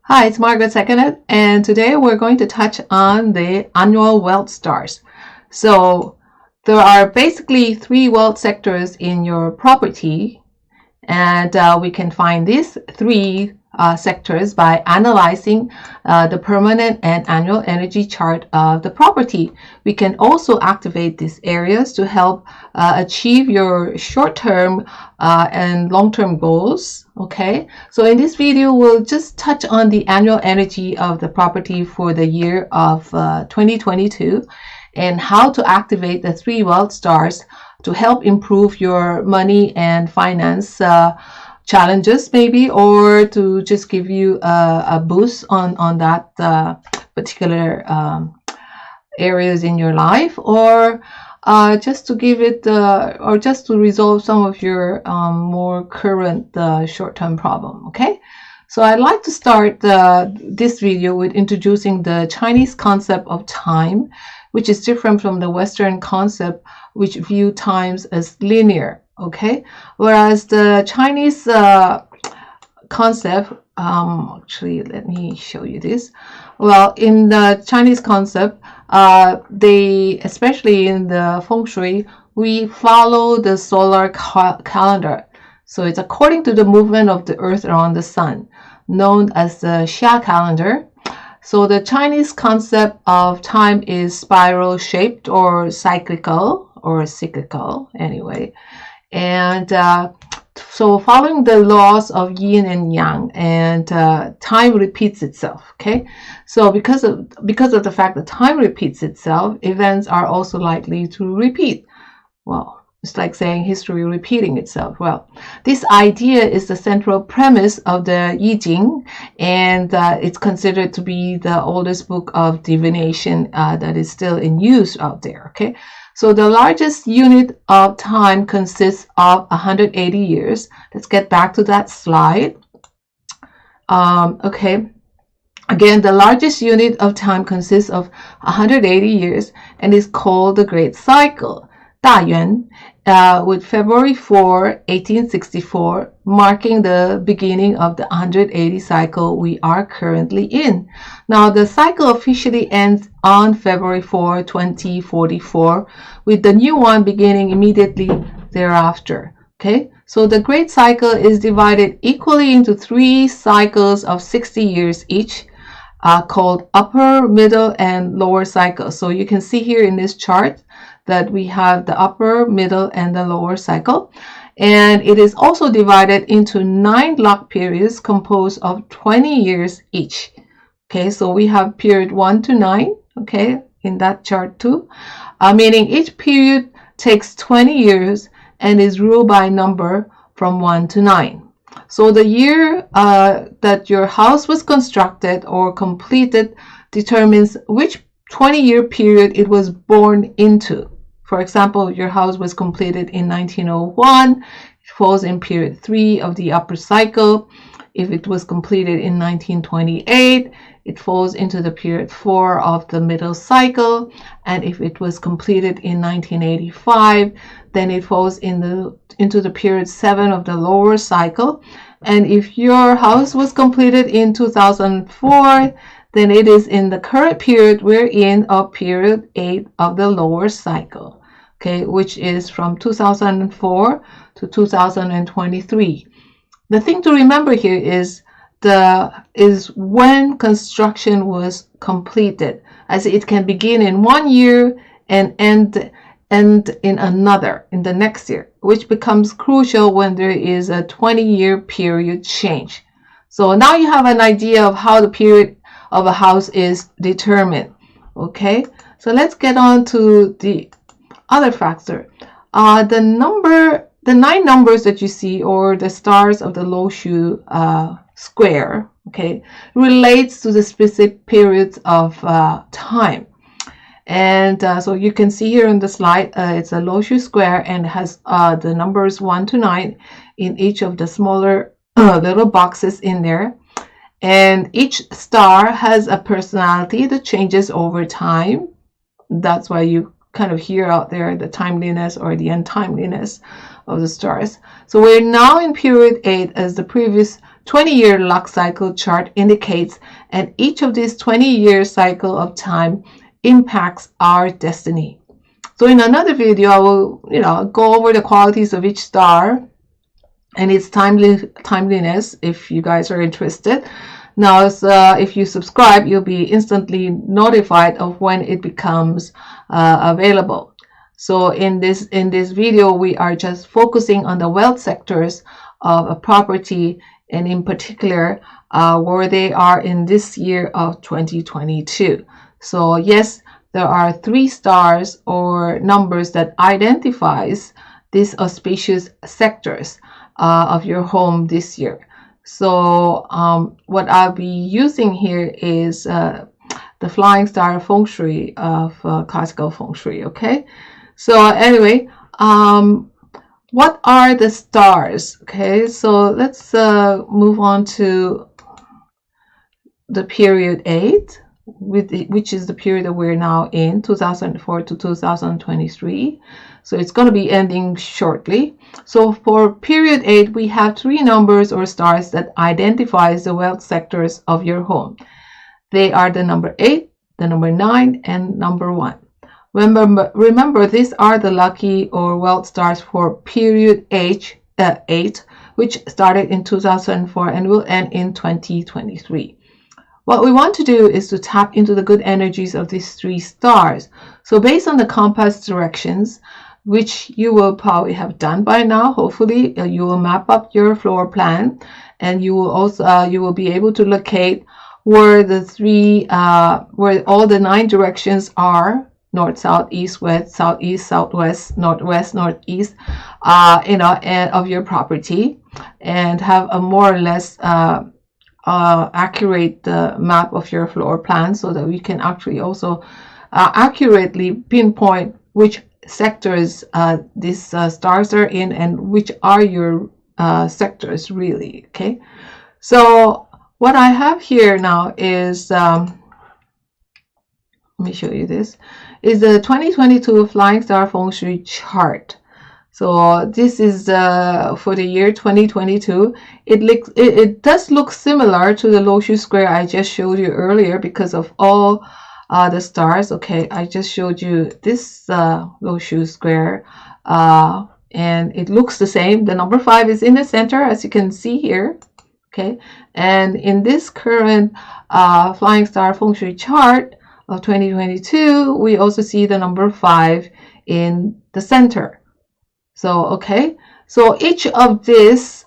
Hi, it's Margaret Seconet, and today we're going to touch on the annual wealth stars. So there are basically three wealth sectors in your property, and we can find these three sectors by analyzing the permanent and annual energy chart of the property. We can also activate these areas to help achieve your short-term and long-term goals. Okay, so in this video, we'll just touch on the annual energy of the property for the year of 2022 and how to activate the three wealth stars to help improve your money and finance challenges, maybe, or to just give you a boost on that particular areas in your life, or just to give it or just to resolve some of your more current short-term problem. Okay, so I'd like to start this video with introducing the Chinese concept of time, which is different from the Western concept, which view times as linear. Okay, whereas the Chinese concept, actually, let me show you this. Well, in the Chinese concept, they, especially in the Feng Shui, we follow the solar calendar. So it's according to the movement of the Earth around the Sun, known as the Xia calendar. So the Chinese concept of time is spiral shaped or cyclical anyway. And so following the laws of yin and yang, and time repeats itself. Okay, so because of the fact that time repeats itself, events are also likely to repeat. Well, it's like saying history repeating itself. Well, this idea is the central premise of the I Ching, and it's considered to be the oldest book of divination that is still in use out there. Okay, so the largest unit of time consists of 180 years. Let's get back to that slide. Okay, again, the largest unit of time consists of 180 years and is called the Great Cycle, 大元, with February 4, 1864, marking the beginning of the 180 cycle we are currently in. Now, the cycle officially ends on February 4, 2044, with the new one beginning immediately thereafter. Okay, so the Great Cycle is divided equally into three cycles of 60 years each, called upper, middle, and lower cycle. So you can see here in this chart that we have the upper, middle, and the lower cycle. And it is also divided into 9 lock periods composed of 20 years each. Okay, so we have period 1 to 9, okay, in that chart too, meaning each period takes 20 years and is ruled by a number from 1 to 9. So the year that your house was constructed or completed determines which 20-year period it was born into. For example, your house was completed in 1901, it falls in period 3 of the upper cycle. If it was completed in 1928, it falls into the period 4 of the middle cycle. And if it was completed in 1985, then it falls into the period 7 of the lower cycle. And if your house was completed in 2004, then it is in the current period we're in, of period 8 of the lower cycle, okay, which is from 2004 to 2023. The thing to remember here is when construction was completed, as it can begin in 1 year and end in another, in the next year, which becomes crucial when there is a 20-year period change. So now you have an idea of how the period of a house is determined. Okay, so let's get on to the other factor. The 9 numbers that you see, or the stars of the Luoshu Square, okay, relates to the specific periods of time. And so you can see here on the slide, it's a Luoshu Square and has the numbers 1 to 9 in each of the smaller little boxes in there. And each star has a personality that changes over time. That's why you kind of hear out there the timeliness or the untimeliness of the stars. So we're now in period 8, as the previous 20-year luck cycle chart indicates, and each of these 20-year cycle of time impacts our destiny. So in another video, I will, go over the qualities of each star and its timeliness if you guys are interested. Now, if you subscribe, you'll be instantly notified of when it becomes available. So in this video, we are just focusing on the wealth sectors of a property, and in particular, where they are in this year of 2022. So yes, there are 3 stars or numbers that identifies these auspicious sectors of your home this year. So what I'll be using here is the Flying Star Feng Shui of Classical Feng Shui. Okay, so anyway, what are the stars? Okay, so let's move on to the period 8, which is the period that we're now in, 2004 to 2023. So it's going to be ending shortly. So for period 8, we have 3 numbers or stars that identifies the wealth sectors of your home. They are the number 8, the number 9, and number 1. Remember, these are the lucky or wealth stars for period 8, which started in 2004 and will end in 2023. What we want to do is to tap into the good energies of these 3 stars. So based on the compass directions, which you will probably have done by now, hopefully you will map up your floor plan, and you will also you will be able to locate where the where all the 9 directions are: north, south, east, west, southeast, southwest, northwest, northeast, and of your property, and have a more or less accurate map of your floor plan, so that we can actually also accurately pinpoint which sectors these stars are in and which are your sectors really. Okay, so what I have here now is let me show you this, is the 2022 Flying Star Feng Shui chart. So this is for the year 2022. It does look similar to the Luoshu Square I just showed you earlier because of all the stars. Okay, I just showed you this Luoshu Square, and it looks the same. The number 5 is in the center, as you can see here. Okay, and in this current Flying Star Feng Shui chart of 2022, we also see the number 5 in the center. So okay, so each of these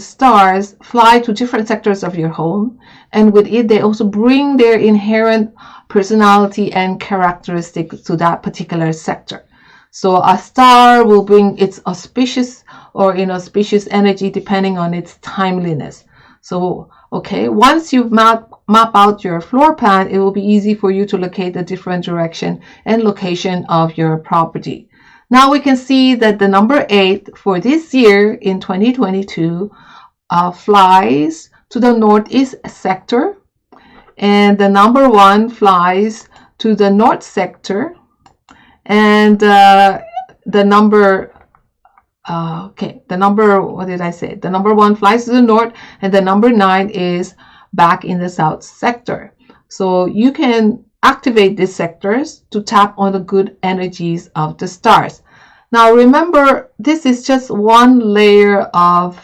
stars fly to different sectors of your home, and with it they also bring their inherent personality and characteristics to that particular sector. So a star will bring its auspicious or inauspicious energy depending on its timeliness. So okay, once you've map out your floor plan, it will be easy for you to locate the different direction and location of your property. Now we can see that the number 8 for this year in 2022 flies to the northeast sector, and the number 1 flies to the north sector, and the number what did I say? The number 1 flies to the north, and the number 9 is back in the south sector. So you can activate these sectors to tap on the good energies of the stars. Now remember, this is just one layer of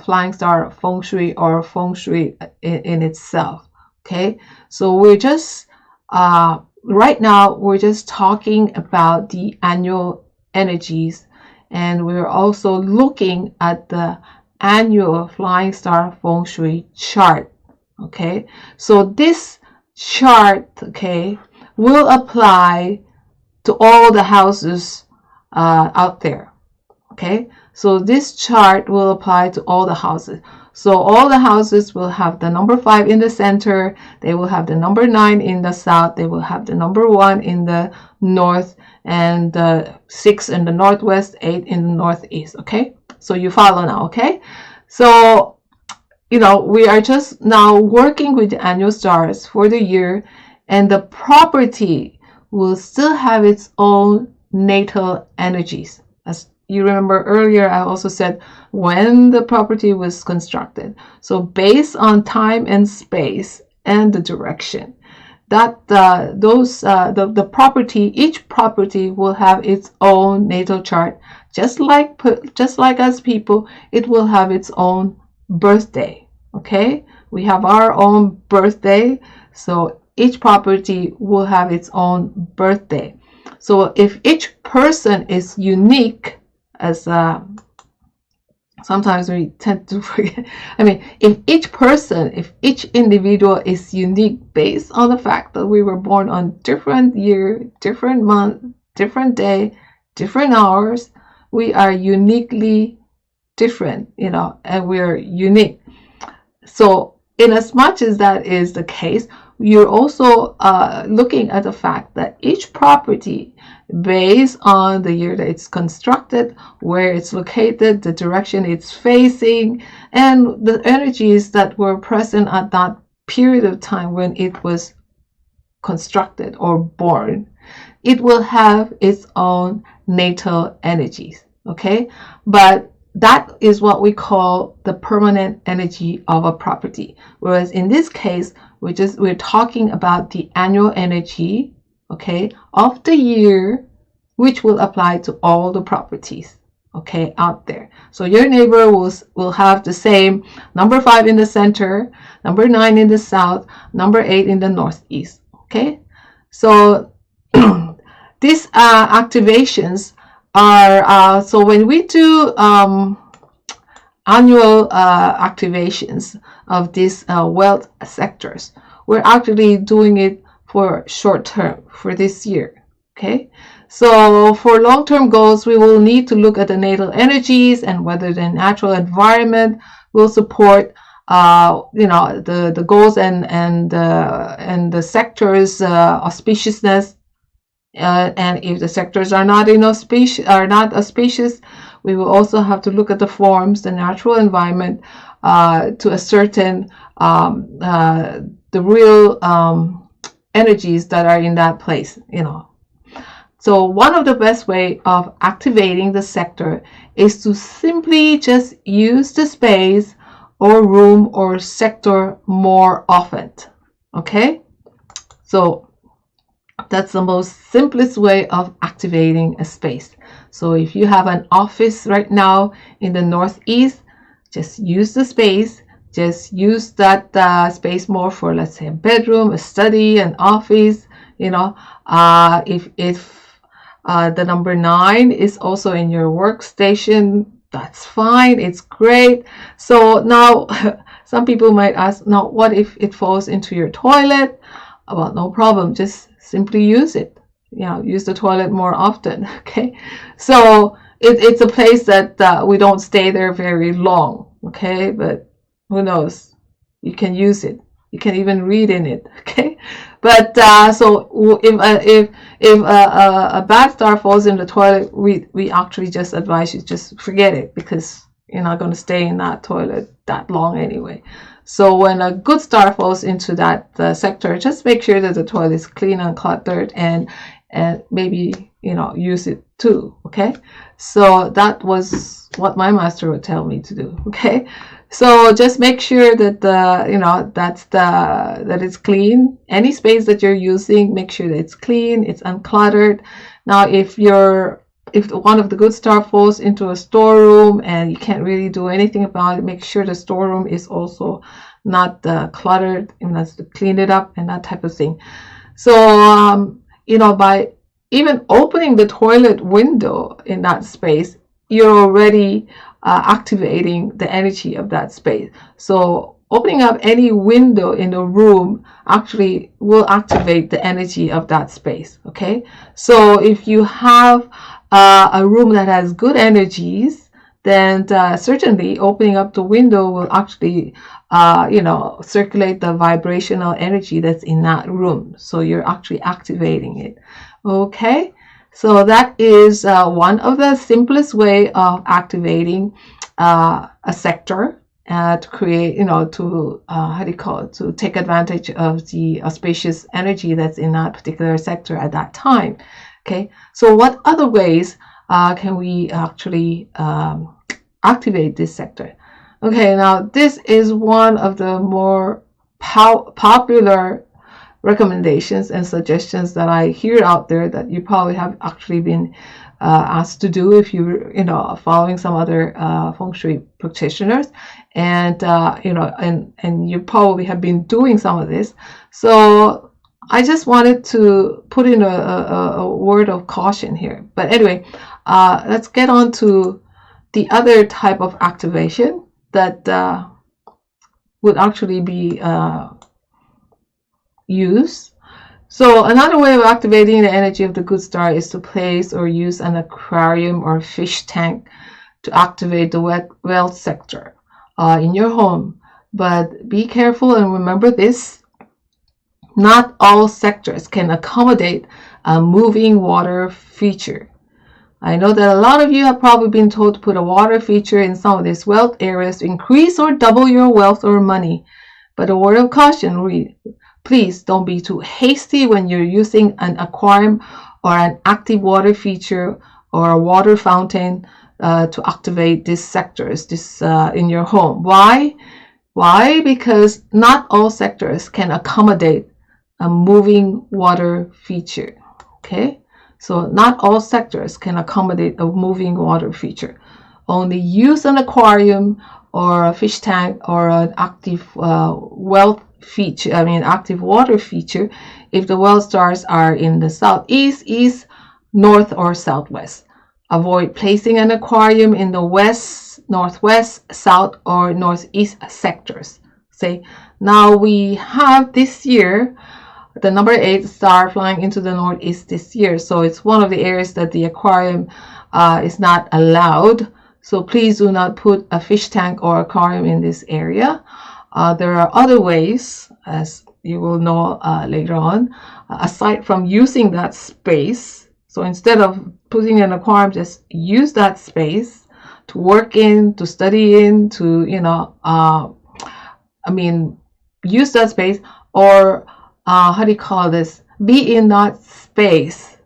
Flying Star Feng Shui or Feng Shui in itself. Okay, so we're just right now we're just talking about the annual energies, and we're also looking at the annual Flying Star Feng Shui chart. Okay, so this chart, okay, will apply to all the houses out there. Okay, so this chart will apply to all the houses. So all the houses will have the number 5 in the center, they will have the number 9 in the south, they will have the number 1 in the north, and 6 in the northwest, 8 in the northeast. Okay, so you follow now. Okay, so we are just now working with the annual stars for the year, and the property will still have its own natal energies, as you remember earlier, I also said when the property was constructed. So based on time and space and the direction, that the property, each property will have its own natal chart, just like us people, it will have its own birthday. Okay, we have our own birthday, so each property will have its own birthday. So if each person is unique, as sometimes we tend to forget. I mean, if each individual is unique based on the fact that we were born on different year, different month, different day, different hours, we are uniquely different, and we're unique. So in as much as that is the case, you're also looking at the fact that each property, based on the year that it's constructed, where it's located, the direction it's facing, and the energies that were present at that period of time when it was constructed or born, it will have its own natal energies. Okay, but that is what we call the permanent energy of a property. Whereas in this case, we're talking about the annual energy, okay, of the year, which will apply to all the properties, okay, out there. So your neighbor will have the same number 5 in the center, number 9 in the south, number 8 in the northeast. Okay, so these activations are so when we do annual activations of these wealth sectors, we're actually doing it for short term, for this year. Okay, so for long-term goals, we will need to look at the natal energies and whether the natural environment will support the goals and the sector's auspiciousness. And if the sectors are not auspicious, we will also have to look at the forms, the natural environment, to ascertain the real energies that are in that place. So one of the best way of activating the sector is to simply just use the space or room or sector more often. Okay, so that's the most simplest way of activating a space. So if you have an office right now in the northeast, just use the space. Just use that space more for, let's say, a bedroom, a study, an office. If the number 9 is also in your workstation, that's fine. It's great. So now some people might ask, now what if it falls into your toilet? Well, no problem. Just simply use it. Use the toilet more often. Okay, so it's a place that we don't stay there very long. Okay, but who knows? You can use it. You can even read in it. Okay, but so if a bad star falls in the toilet, we actually just advise you just forget it, because you're not going to stay in that toilet that long anyway. So when a good star falls into that sector, just make sure that the toilet is clean and cluttered, and maybe use it too. Okay, so that was what my master would tell me to do. Okay, so just make sure that that it's clean. Any space that you're using, make sure that it's clean, it's uncluttered. Now, if one of the good star falls into a storeroom and you can't really do anything about it, make sure the storeroom is also not cluttered, and that's to clean it up and that type of thing. So by even opening the toilet window in that space, you're already activating the energy of that space. So opening up any window in a room actually will activate the energy of that space. Okay, so if you have a room that has good energies, then certainly opening up the window will actually circulate the vibrational energy that's in that room. So you're actually activating it. Okay, so that is one of the simplest way of activating a sector to create, to take advantage of the auspicious energy that's in that particular sector at that time. Okay, so what other ways can we actually activate this sector. Okay, now this is one of the more popular recommendations and suggestions that I hear out there that you probably have actually been asked to do if you're following some other feng shui practitioners, and and you probably have been doing some of this. So I just wanted to put in a word of caution here. But anyway, let's get on to the other type of activation that would actually be used. So another way of activating the energy of the good star is to place or use an aquarium or fish tank to activate the wealth sector in your home. But be careful and remember this: not all sectors can accommodate a moving water feature. I know that a lot of you have probably been told to put a water feature in some of these wealth areas to increase or double your wealth or money. But a word of caution, please don't be too hasty when you're using an aquarium or an active water feature or a water fountain to activate these sectors in your home. Why? Why? Because not all sectors can accommodate a moving water feature. Okay? So not all sectors can accommodate a moving water feature. Only use an aquarium or a fish tank or an active wealth feature, active water feature, if the wealth stars are in the southeast, east, north, or southwest. Avoid placing an aquarium in the west, northwest, south, or northeast sectors. Say, now we have this year the number 8 star flying into the northeast this year, so it's one of the areas that the aquarium is not allowed. So please do not put a fish tank or aquarium in this area. There are other ways, as you will know later on, aside from using that space. So instead of putting an aquarium, just use that space to work in, to study in, to use that space, or how do you call this? Be in that space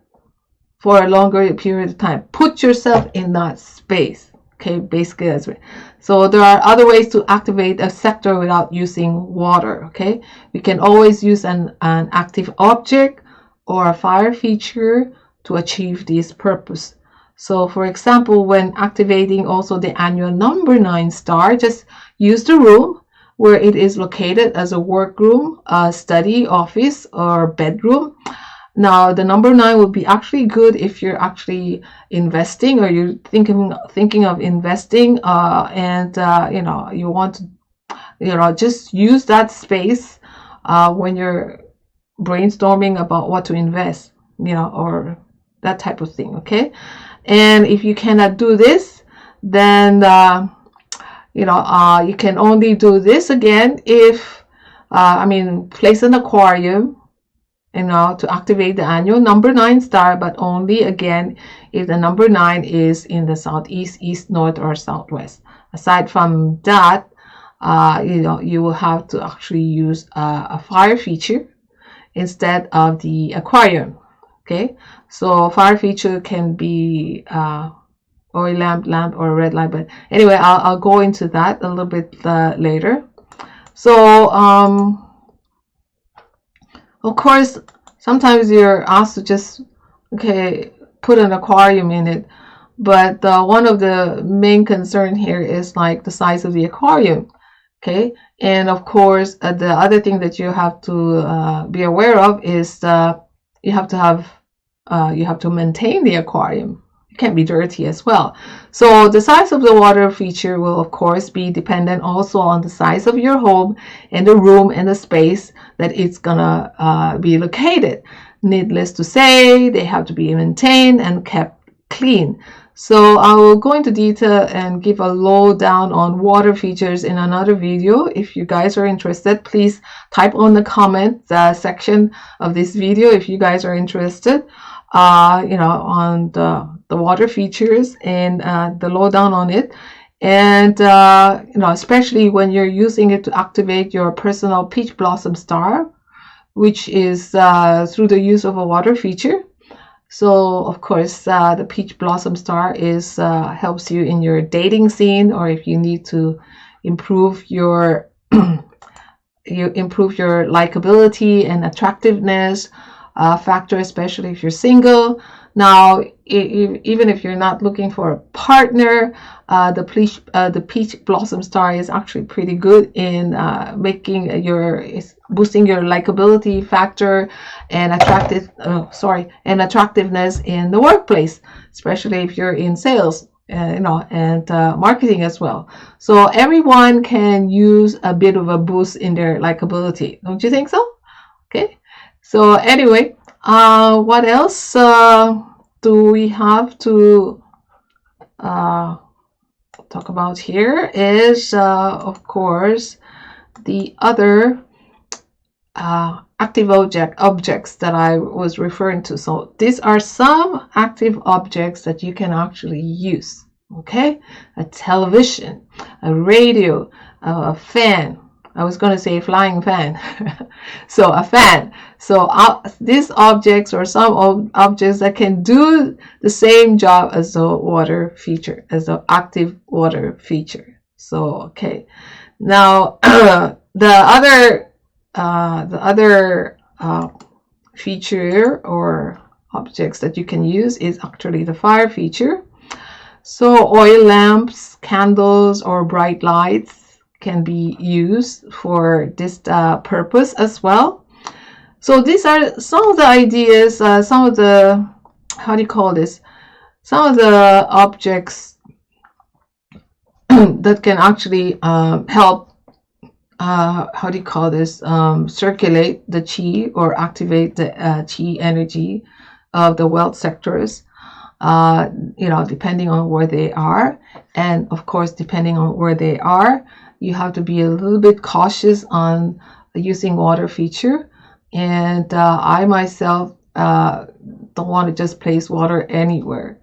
for a longer period of time. Put yourself in that space. Okay, basically that's right. So there are other ways to activate a sector without using water. Okay, we can always use an active object or a fire feature to achieve this purpose. So for example, when activating also the annual number 9 star, just use the room where it is located as a workroom, study, office, or bedroom. Now, the number 9 would be actually good if you're actually investing, or you're thinking of investing, and you want to, just use that space when you're brainstorming about what to invest, or that type of thing. Okay, and if you cannot do this, then you can only do this again if place an aquarium to activate the annual number 9 star, but only again if the number 9 is in the southeast, east, north, or southwest. Aside from that, you will have to actually use a fire feature instead of the aquarium. Okay, so fire feature can be oil lamp, or a red light. But anyway, I'll go into that a little bit later. So of course, sometimes you're asked to just put an aquarium in it, but one of the main concern here is like the size of the aquarium. Okay, and of course the other thing that you have to be aware of is you have to maintain the aquarium. It can be dirty as well. So the size of the water feature will of course be dependent also on the size of your home and the room and the space that it's gonna be located. Needless to say, they have to be maintained and kept clean. So I will go into detail and give a lowdown on water features in another video. If you guys are interested, please type on the comment section of this video if you guys are interested on the water features and the lowdown on it. And especially when you're using it to activate your personal peach blossom star, which is through the use of a water feature. So of course, the peach blossom star is helps you in your dating scene, or if you need to improve your likability and attractiveness factor, especially if you're single. Now, even if you're not looking for a partner, the peach blossom star is actually pretty good in boosting your likability factor and attractiveness in the workplace, especially if you're in sales, and marketing as well. So everyone can use a bit of a boost in their likability, don't you think so? Okay. So anyway, what else do we have to talk about here is, of course, the other active objects that I was referring to. So these are some active objects that you can actually use. Okay, a television, a radio, a fan. I was going to say flying fan. So a fan. So these objects are some objects that can do the same job as the water feature, as the active water feature. So okay, now the other feature or objects that you can use is actually the fire feature. So oil lamps, candles, or bright lights can be used for this purpose as well. So these are some of the ideas, some of the, how do you call this? Some of the objects that can actually help, how do you call this? Circulate the chi or activate the chi energy of the wealth sectors. Depending on where they are, and of course, depending on where they are, you have to be a little bit cautious on using water feature. And I myself don't want to just place water anywhere,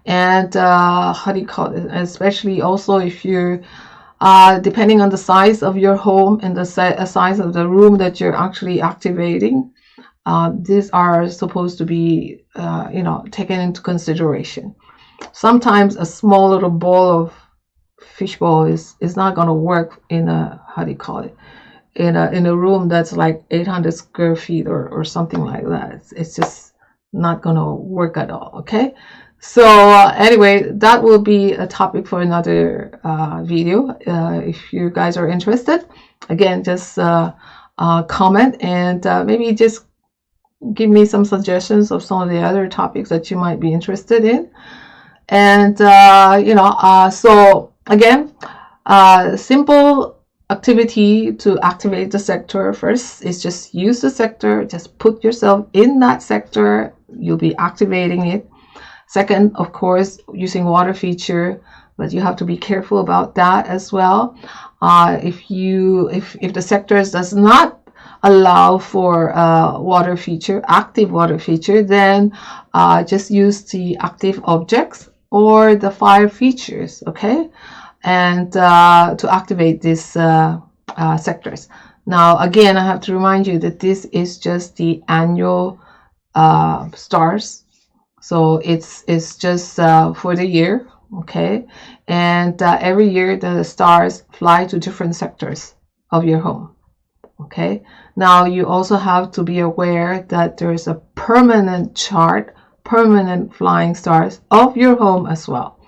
And how do you call it? Especially also if you're depending on the size of your home and the size of the room that you're actually activating. These are supposed to be, taken into consideration. Sometimes a small little bowl of fishbowl is not going to work in a, how do you call it, in a room that's like 800 square feet or something like that. It's just not going to work at all. Okay. So anyway, that will be a topic for another video. If you guys are interested, again, just comment and maybe just give me some suggestions of some of the other topics that you might be interested in. And so again, simple activity to activate the sector. First is just use the sector, just put yourself in that sector, you'll be activating it. Second, of course, using water feature, but you have to be careful about that as well. If the sectors does not allow for water feature, active water feature, then just use the active objects or the fire features, okay, and to activate these sectors. Now, again, I have to remind you that this is just the annual stars, so it's just for the year, okay, and every year the stars fly to different sectors of your home. Okay, now you also have to be aware that there is a permanent chart, permanent flying stars of your home as well.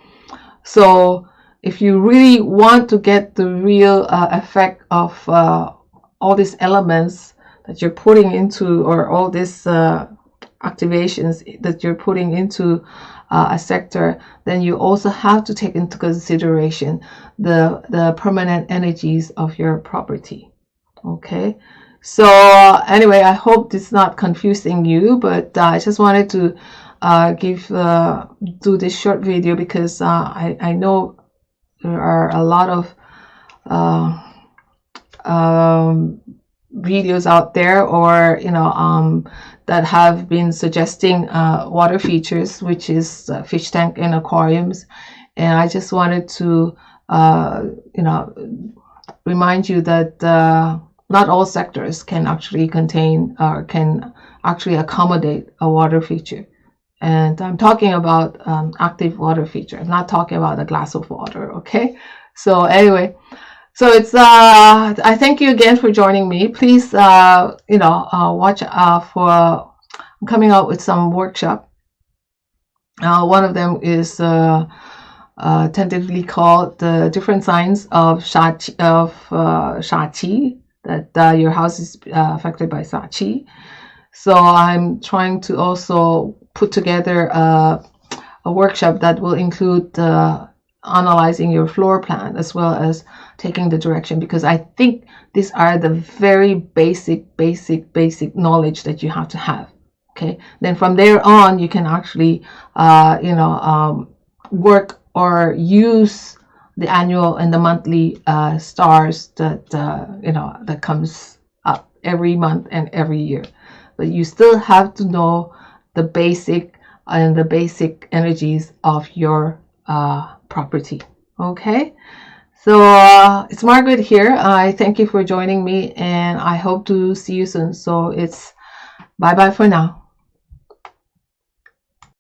So if you really want to get the real effect of all these elements that you're putting into, or all these activations that you're putting into a sector, then you also have to take into consideration the permanent energies of your property. Okay, so anyway, I hope this is not confusing you, but I just wanted to do this short video because I know there are a lot of videos out there, or that have been suggesting water features, which is fish tank and aquariums, and I just wanted to remind you that not all sectors can actually contain or can actually accommodate a water feature. And I'm talking about active water feature. I'm not talking about a glass of water, okay? So anyway, so it's I thank you again for joining me. Please watch for I'm coming out with some workshop. One of them is tentatively called the different signs of Sha Qi, that your house is affected by Sha Qi. So I'm trying to also put together a workshop that will include analyzing your floor plan as well as taking the direction, because I think these are the very basic knowledge that you have to have. Okay, then from there on you can actually work or use the annual and the monthly stars that that comes up every month and every year. But you still have to know the basic energies of your property. Okay, so it's Margaret here. I thank you for joining me, and I hope to see you soon. So it's bye bye for now.